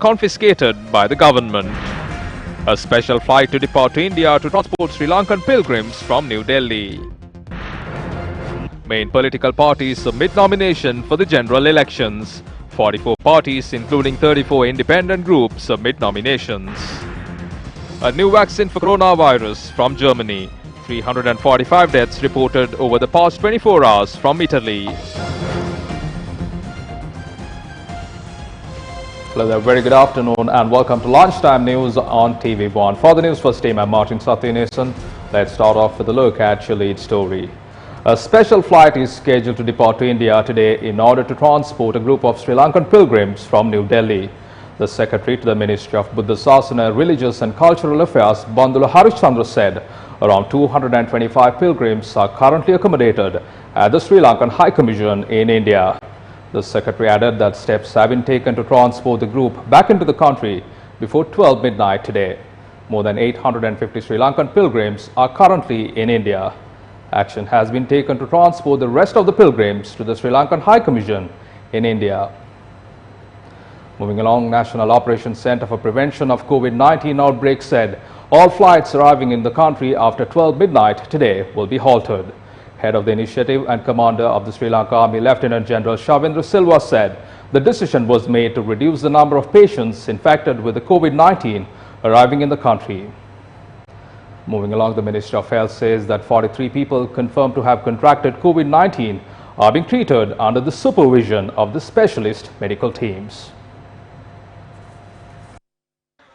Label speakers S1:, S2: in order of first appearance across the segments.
S1: confiscated by the government. A special flight to depart to India to transport Sri Lankan pilgrims from New Delhi. Main political parties submit nomination for the general elections. 44 parties, including 34 independent groups, submit nominations. A new vaccine for coronavirus from Germany. 345 deaths reported over the past 24 hours from Italy. Hello there, very good afternoon and welcome to Lunchtime News on TV1. For the News First team, I'm Martin Satyanesan. Let's start off with a look at your lead story. A special flight is scheduled to depart to India today in order to transport a group of Sri Lankan pilgrims from New Delhi. The Secretary to the Ministry of Buddha Sasana, Religious and Cultural Affairs, Bandula Harishchandra, said around 225 pilgrims are currently accommodated at the Sri Lankan High Commission in India. The Secretary added that steps have been taken to transport the group back into the country before 12 midnight today. More than 850 Sri Lankan pilgrims are currently in India. Action has been taken to transport the rest of the pilgrims to the Sri Lankan High Commission in India. Moving along, National Operations Centre for Prevention of COVID-19 outbreak said all flights arriving in the country after 12 midnight today will be halted. Head of the initiative and commander of the Sri Lanka Army, Lieutenant General Shavindra Silva, said the decision was made to reduce the number of patients infected with the COVID-19 arriving in the country. Moving along, the Ministry of Health says that 43 people confirmed to have contracted COVID-19 are being treated under the supervision of the specialist medical teams.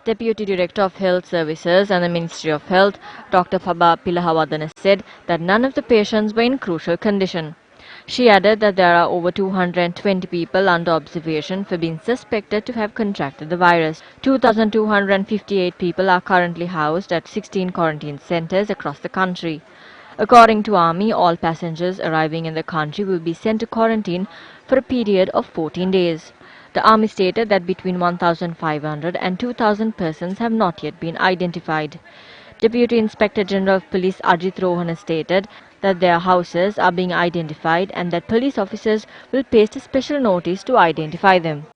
S2: Deputy Director of Health Services and the Ministry of Health, Dr. Phaba Pilahawadana, said that none of the patients were in crucial condition. She added that there are over 220 people under observation for being suspected to have contracted the virus. 2,258 people are currently housed at 16 quarantine centers across the country. According to Army, all passengers arriving in the country will be sent to quarantine for a period of 14 days. The Army stated that between 1,500 and 2,000 persons have not yet been identified. Deputy Inspector General of Police Ajit Rohana stated that their houses are being identified and that police officers will paste a special notice to identify them.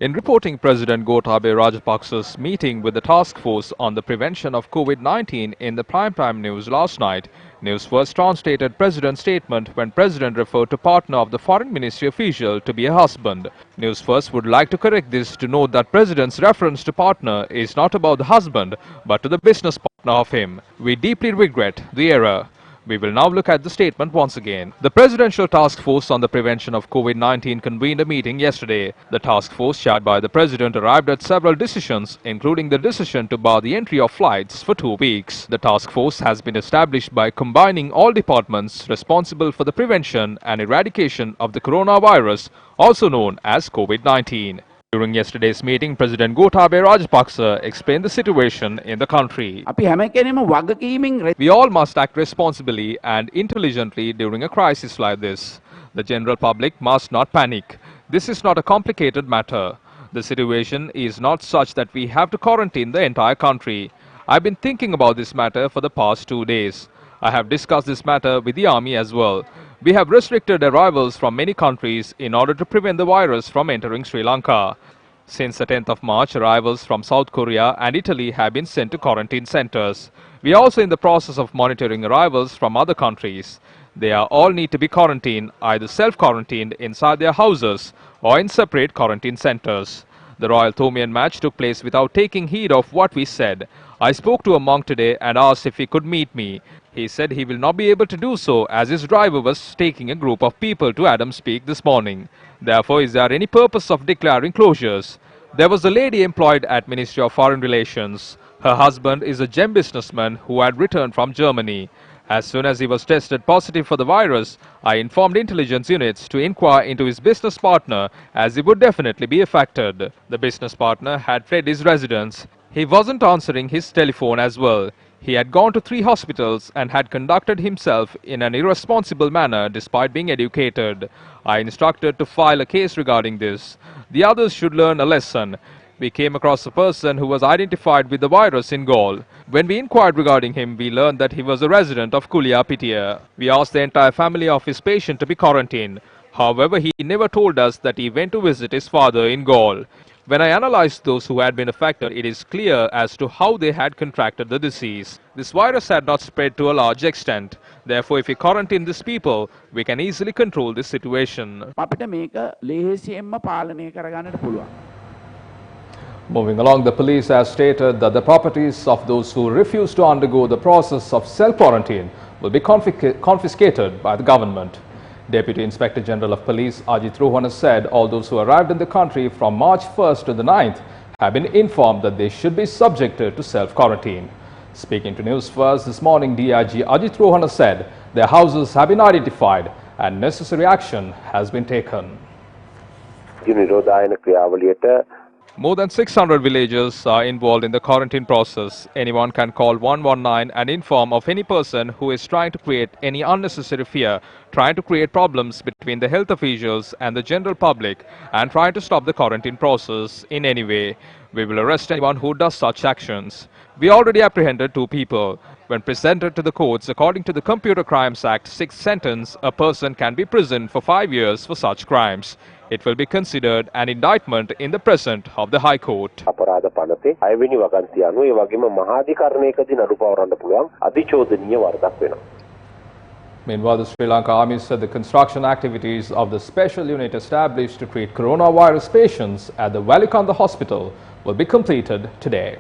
S1: In reporting President Gotabaya Rajapaksa's meeting with the task force on the prevention of COVID-19 in the primetime news last night, Newsfirst translated President's statement when President referred to partner of the Foreign Ministry official to be a husband. Newsfirst would like to correct this to note that President's reference to partner is not about the husband but to the business partner of him. We deeply regret the error. We will now look at the statement once again. The Presidential Task Force on the Prevention of COVID-19 convened a meeting yesterday. The task force, chaired by the President, arrived at several decisions, including the decision to bar the entry of flights for 2 weeks. The task force has been established by combining all departments responsible for the prevention and eradication of the coronavirus, also known as COVID-19. During yesterday's meeting, President Gotabaya Rajapaksa explained the situation in the country. We all must act responsibly and intelligently during a crisis like this. The general public must not panic. This is not a complicated matter. The situation is not such that we have to quarantine the entire country. I've been thinking about this matter for the past 2 days. I have discussed this matter with the Army as well. We have restricted arrivals from many countries in order to prevent the virus from entering Sri Lanka. Since the 10th of March, arrivals from South Korea and Italy have been sent to quarantine centers. We are also in the process of monitoring arrivals from other countries. They all need to be quarantined, either self-quarantined inside their houses or in separate quarantine centers. The Royal Thomian match took place without taking heed of what we said. I spoke to a monk today and asked if he could meet me. He said he will not be able to do so as his driver was taking a group of people to Adams Peak this morning. Therefore, is there any purpose of declaring closures? There was a lady employed at Ministry of Foreign Relations. Her husband is a gem businessman who had returned from Germany. As soon as he was tested positive for the virus, I informed intelligence units to inquire into his business partner as he would definitely be affected. The business partner had fled his residence. He wasn't answering his telephone as well. He had gone to 3 hospitals and had conducted himself in an irresponsible manner despite being educated. I instructed to file a case regarding this. The others should learn a lesson. We came across a person who was identified with the virus in Gaul. When we inquired regarding him, we learned that he was a resident of Kulia Pitia. We asked the entire family of his patient to be quarantined. However, he never told us that he went to visit his father in Gaul. When I analyzed those who had been affected, it is clear as to how they had contracted the disease. This virus had not spread to a large extent. Therefore, if we quarantine these people, we can easily control this situation.
S3: අපිට මේක ලේසියෙන්ම පාලනය කරගන්නට පුළුවන්.
S1: Moving along, the police has stated that the properties of those who refuse to undergo the process of self-quarantine will be confiscated by the government. Deputy Inspector General of Police Ajit Rohan has said all those who arrived in the country from March 1st to the 9th have been informed that they should be subjected to self-quarantine. Speaking to Newsfirst this morning, DIG Ajit Rohan has said their houses have been identified and necessary action has been taken. More than 600 villagers are involved in the quarantine process. Anyone can call 119 and inform of any person who is trying to create any unnecessary fear, trying to create problems between the health officials and the general public, and trying to stop the quarantine process in any way. We will arrest anyone who does such actions. We already apprehended 2 people. When presented to the courts, according to the Computer Crimes Act 6th sentence, a person can be imprisoned for 5 years for such crimes. It will be considered an indictment in the present of the High Court. Meanwhile, the Sri Lanka Army said the construction activities of the special unit established to treat coronavirus patients at the Valikanda Hospital will be completed today.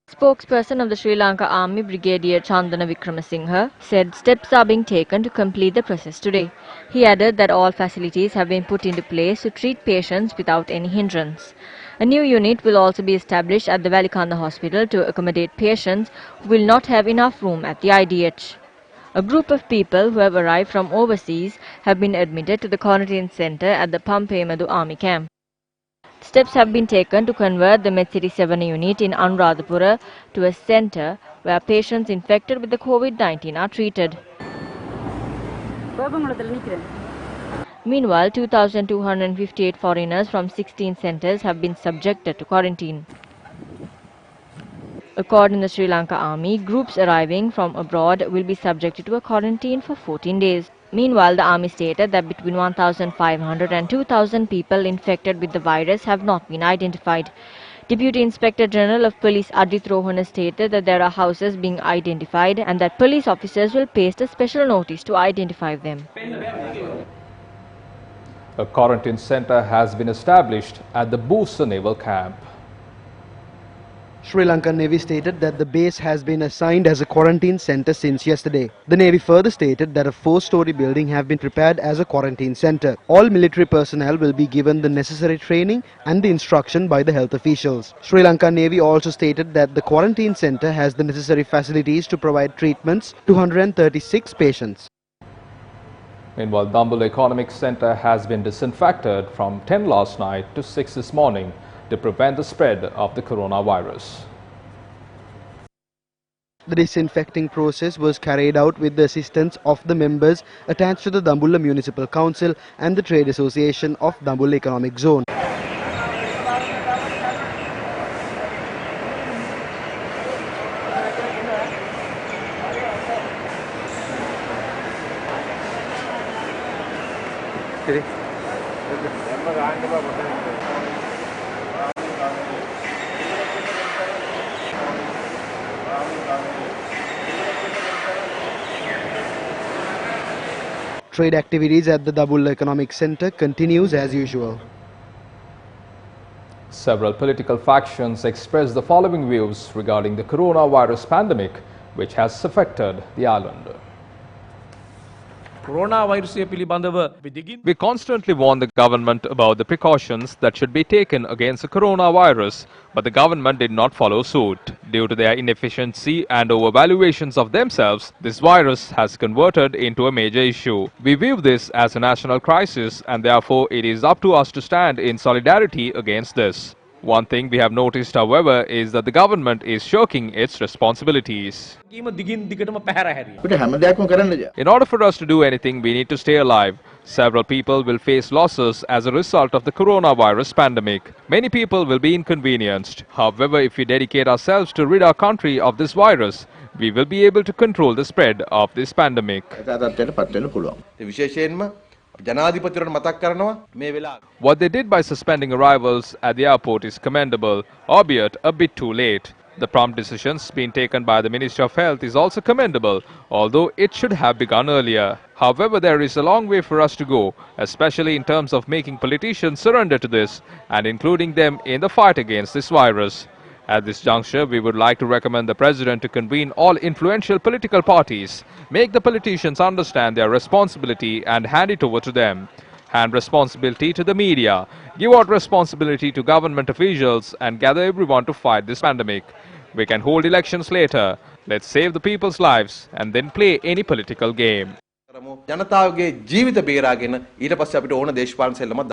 S2: Spokesperson of the Sri Lanka Army, Brigadier Chandana Wickramasinghe, said steps are being taken to complete the process today. He added that all facilities have been put into place to treat patients without any hindrance. A new unit will also be established at the Valikanda Hospital to accommodate patients who will not have enough room at the IDH. A group of people who have arrived from overseas have been admitted to the quarantine center at the Pampemadu Army camp. Steps have been taken to convert the Medcity 7 unit in Anuradhapura to a center where patients infected with the COVID-19 are treated. Meanwhile, 2,258 foreigners from 16 centers have been subjected to quarantine. According to the Sri Lanka Army, groups arriving from abroad will be subjected to a quarantine for 14 days. Meanwhile, the Army stated that between 1,500 and 2,000 people infected with the virus have not been identified. Deputy Inspector General of Police Ajit Rohan stated that there are houses being identified and that police officers will paste a special notice to identify them.
S1: A quarantine center has been established at the Boosa Naval Camp.
S4: Sri Lankan Navy stated that the base has been assigned as a quarantine center since yesterday. The Navy further stated that a 4-story building have been prepared as a quarantine center. All military personnel will be given the necessary training and the instruction by the health officials. Sri Lankan Navy also stated that the quarantine center has the necessary facilities to provide treatments to 136 patients.
S1: Meanwhile, Dambul Economic Center has been disinfected from 10 last night to 6 this morning to prevent the spread of the coronavirus.
S4: The disinfecting process was carried out with the assistance of the members attached to the Dambulla Municipal Council and the Trade Association of Dambulla Economic Zone. Trade activities at the Dambulla Economic Center continues as usual.
S1: Several political factions expressed the following views regarding the coronavirus pandemic, which has affected the island. We constantly warn the government about the precautions that should be taken against the coronavirus, but the government did not follow suit. Due to their inefficiency and overvaluations of themselves, this virus has converted into a major issue. We view this as a national crisis, and therefore it is up to us to stand in solidarity against this. One thing we have noticed, however, is that the government is shirking its responsibilities. In order for us to do anything, we need to stay alive. Several people will face losses as a result of the coronavirus pandemic. Many people will be inconvenienced. However, if we dedicate ourselves to rid our country of this virus, we will be able to control the spread of this pandemic.
S5: විශේෂයෙන්ම ජනාධිපතිවරණ මතක් කරනවා මේ වෙලාවේ.
S1: What they did by suspending arrivals at the airport is commendable, albeit a bit too late. The prompt decisions being taken by the Ministry of Health is also commendable, although it should have begun earlier. However, there is a long way for us to go, especially in terms of making politicians surrender to this and including them in the fight against this virus. At this juncture, we would like to recommend the President to convene all influential political parties, make the politicians understand their responsibility and hand it over to them. Hand responsibility to the media, give out responsibility to government officials and gather everyone to fight this pandemic. We can hold elections later. Let's save the people's lives and then play any political game.
S5: ජනතාවගේ ජීවිත බේරාගෙන ඊට පස්සේ අපිට ඕන දේශපාලන සෙල්ලමක්.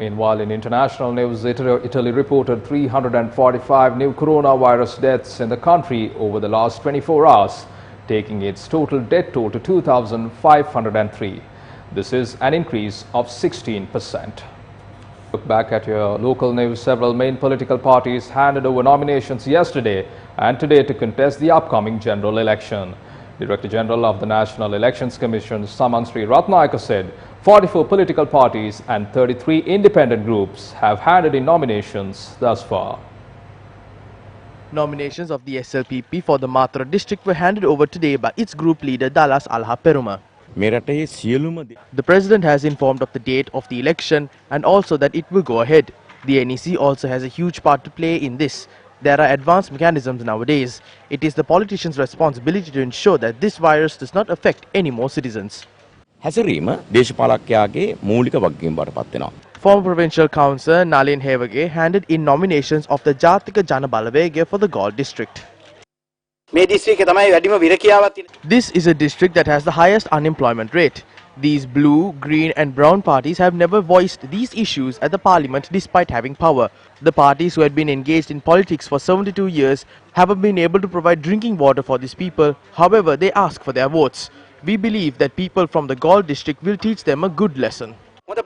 S1: Meanwhile, in international news, Italy reported 345 new coronavirus deaths in the country over the last 24 hours, taking its total death toll to 2,503. This is an increase of 16%. Look back at your local news. Several main political parties handed over nominations yesterday and today to contest the upcoming general election. Director General of the National Elections Commission, Samansri Ratnayaka, said 44 political parties and 33 independent groups have handed in nominations thus far.
S6: Nominations of the SLPP for the Matra district were handed over today by its group leader Dalas Alha Peruma. The President has informed of the date of the election and also that it will go ahead. The NEC also has a huge part to play in this. There are advanced mechanisms nowadays. It is the politicians' responsibility to ensure that this virus does not affect any more citizens. Former Provincial Councillor Nalin Hevage handed in nominations of the Jatika Jana Balavege for the Galle district. This is a district that has the highest unemployment rate. These blue, green and brown parties have never voiced these issues at the parliament despite having power. The parties who had been engaged in politics for 72 years haven't been able to provide drinking water for these people. However, they ask for their votes. We believe that people from the Galle district will teach them a good lesson. The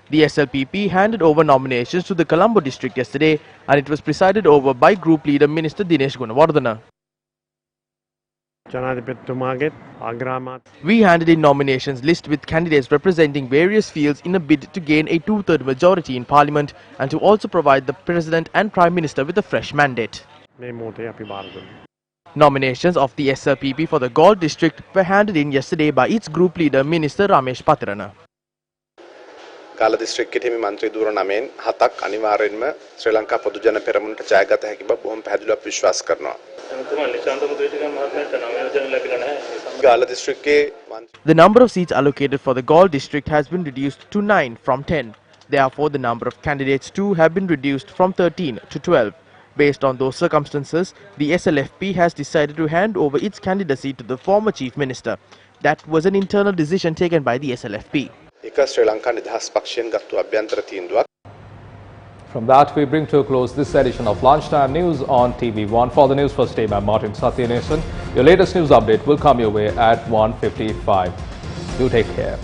S6: SLPP handed over nominations to the Colombo district yesterday and it was presided over by Group Leader Minister Dinesh Gunawardena. We handed in nominations list with candidates representing various fields in a bid to gain a two-third majority in Parliament and to also provide the President and Prime Minister with a fresh mandate. Nominations of the SLPP for the Galle district were handed in yesterday by its group leader Minister Ramesh Patirana.
S7: Galle district එකේ මන්ත්‍රී ධූර 9න් 7ක් අනිවාර්යෙන්ම ශ්‍රී ලංකා පොදු ජන පෙරමුණට ජයගත හැකි බව බොහොම පැහැදිලිව විශ්වාස කරනවා.
S6: The number of seats allocated for the Galle district has been reduced to 9 from 10. Therefore, the number of candidates too have been reduced from 13 to 12. Based on those circumstances, the SLFP has decided to hand over its candidacy to the former Chief Minister. That was an internal decision taken by the SLFP.
S1: From that, we bring to a close this edition of Lunchtime News on TV1. For the News First, I'm Martin Satyanesan. Your latest news update will come your way at 1:55. Do take care.